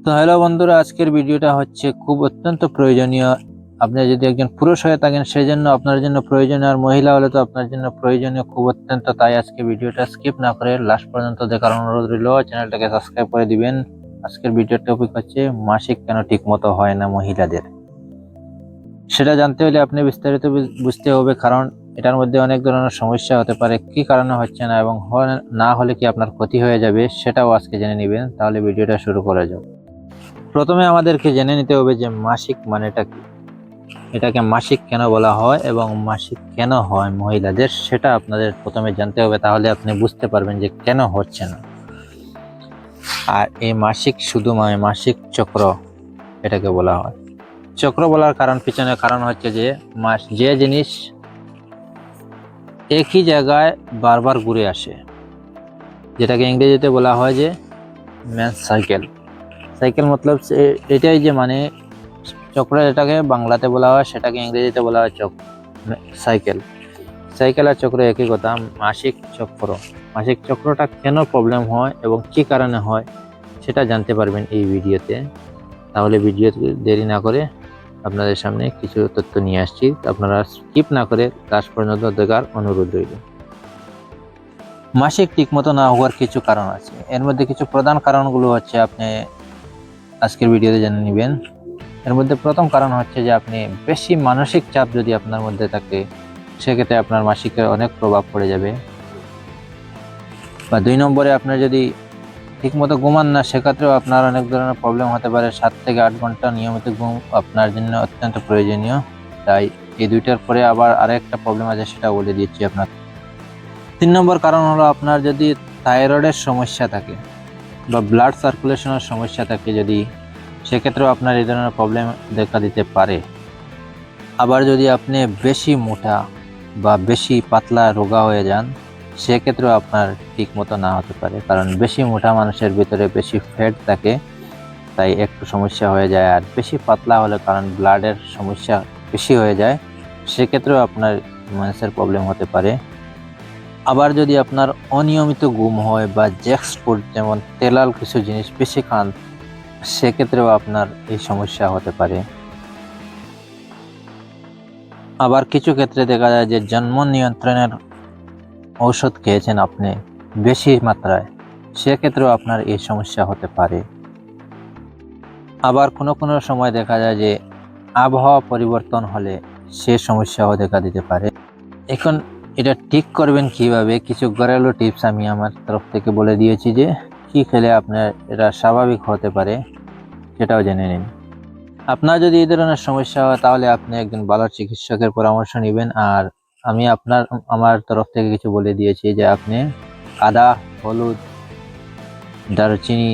তো হ্যালো বন্ধুরা, আজকের ভিডিওটা হচ্ছে খুব অত্যন্ত প্রয়োজনীয়। আপনি যদি একজন পুরুষ হয়ে থাকেন সেজন্য আপনার জন্য প্রয়োজনীয়, আর মহিলা হলে তো আপনার জন্য প্রয়োজনীয় খুব অত্যন্ত। তাই আজকে ভিডিওটা স্কিপ না করে লাস্ট পর্যন্ত দেখার অনুরোধ রইল। চ্যানেলটাকে সাবস্ক্রাইব করে দিবেন। আজকের ভিডিওর টপিক হচ্ছে মাসিক কেন ঠিক মতো হয় না মহিলাদের। সেটা জানতে হলে আপনি বিস্তারিত বুঝতে হবে, কারণ এটার মধ্যে অনেক ধরনের সমস্যা হতে পারে। কি কারণে হচ্ছে না এবং না হলে কি আপনার ক্ষতি হয়ে যাবে সেটাও আজকে জেনে নেবেন। তাহলে ভিডিওটা শুরু করা যাক। প্রথমে আমাদেরকে জেনে নিতে হবে যে মাসিক মানেটা কি, এটাকে মাসিক কেন বলা হয় এবং মাসিক কেন হয় মহিলাদের, সেটা আপনাদের প্রথমে জানতে হবে। তাহলে আপনি বুঝতে পারবেন যে কেন হচ্ছে না। আর এই মাসিক শুধু মাসিক চক্র এটাকে বলা হয়। চক্র বলার পিছনে কারণ হচ্ছে যে যে জিনিস একই জায়গায় বারবার ঘুরে আসে, যেটাকে ইংরেজিতে বলা হয় যে মেন্স সাইকেল। সাইকেল মতলব এটাই যে চক্র, এটাকে বাংলাতে বলা হয়, সেটাকে ইংরেজিতে বলা হয় সাইকেল। সাইকেল আর চক্র একই কথা। মাসিক চক্র, মাসিক চক্রটা কেন প্রবলেম হয় এবং কি কারণে হয় সেটা জানতে পারবেন এই ভিডিওতে। তাহলে ভিডিও দেরি না করে আপনাদের সামনে কিছু তথ্য নিয়ে আসছি, আপনারা স্কিপ না করে লাস্ট পর্যন্ত দেখার অনুরোধ রইল। মাসিক ঠিকমতো না হওয়ার কিছু কারণ আছে। এর মধ্যে কিছু প্রধান কারণগুলো হচ্ছে আপনি আজকের ভিডিওতে জেনে নেবেন। এর মধ্যে প্রথম কারণ হচ্ছে যে আপনি বেশি মানসিক চাপ যদি আপনার মধ্যে থাকে, সেক্ষেত্রে আপনার মাসিকের অনেক প্রভাব পড়ে যাবে। বা 2 নম্বরে আপনার যদি ঠিকমতো ঘুমান না, সেক্ষেত্রেও আপনার অনেক ধরনের প্রবলেম হতে পারে। 7 থেকে 8 ঘন্টা নিয়মিত ঘুম আপনার জন্য অত্যন্ত প্রয়োজনীয়। তাই এই দুইটার পরে আবার আরেকটা প্রবলেম আছে, সেটা বলে দিচ্ছি আপনার। 3 নম্বর কারণ হলো আপনার যদি থাইরয়েডের সমস্যা থাকে বা ব্লাড সার্কুলেশনের সমস্যা থাকে, যদি সেক্ষেত্রেও আপনার এই ধরনের প্রবলেম দেখা দিতে পারে। আবার যদি আপনি বেশি মোটা বা বেশি পাতলা রোগা হয়ে যান, সেক্ষেত্রেও আপনার ঠিক মতো না হতে পারে, কারণ বেশি মোটা মানুষের ভিতরে বেশি ফ্যাট থাকে, তাই একটু সমস্যা হয়ে যায়। আর বেশি পাতলা হলে, কারণ ব্লাডের সমস্যা বেশি হয়ে যায়, সেক্ষেত্রেও আপনার মেন্সের প্রবলেম হতে পারে। আবার যদি আপনার অনিয়মিত ঘুম হয় বা জ্যাক্স ফুড যেমন তেলাল কিছু জিনিস বেশি খান, সেক্ষেত্রেও আপনার এই সমস্যা হতে পারে। আবার কিছু ক্ষেত্রে দেখা যায় যে জন্ম নিয়ন্ত্রণের ঔষধ খেয়েছেন আপনি বেশি মাত্রায়, সেক্ষেত্রেও আপনার এই সমস্যা হতে পারে। আবার কোনো কোনো সময় দেখা যায় যে আবহাওয়া পরিবর্তন হলে সে সমস্যাও দেখা দিতে পারে। এখন এটা ঠিক করবেন কিভাবে, কিছু ঘরেলু টিপস আমি আমার তরফ থেকে বলে দিয়েছি, যে কি খেলে আপনার এটা স্বাভাবিক হতে পারে সেটাও জেনে নিন। আপনার যদি এই ধরনের সমস্যা হয়, তাহলে আপনি একজন ভালো চিকিৎসকের পরামর্শ নেবেন। আর আমি আমার তরফ থেকে কিছু বলে দিয়েছি, যে আপনি আদা, হলুদ, দারুচিনি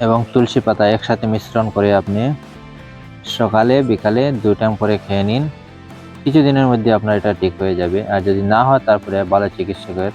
এবং তুলসী পাতা একসাথে মিশ্রণ করে আপনি সকালে বিকালে 2 টাইম করে খেয়ে নিন। কিছুদিনের মধ্যে আপনার এটা ঠিক হয়ে যাবে। আর যদি না হয়, তারপরে ভালো চিকিৎসকের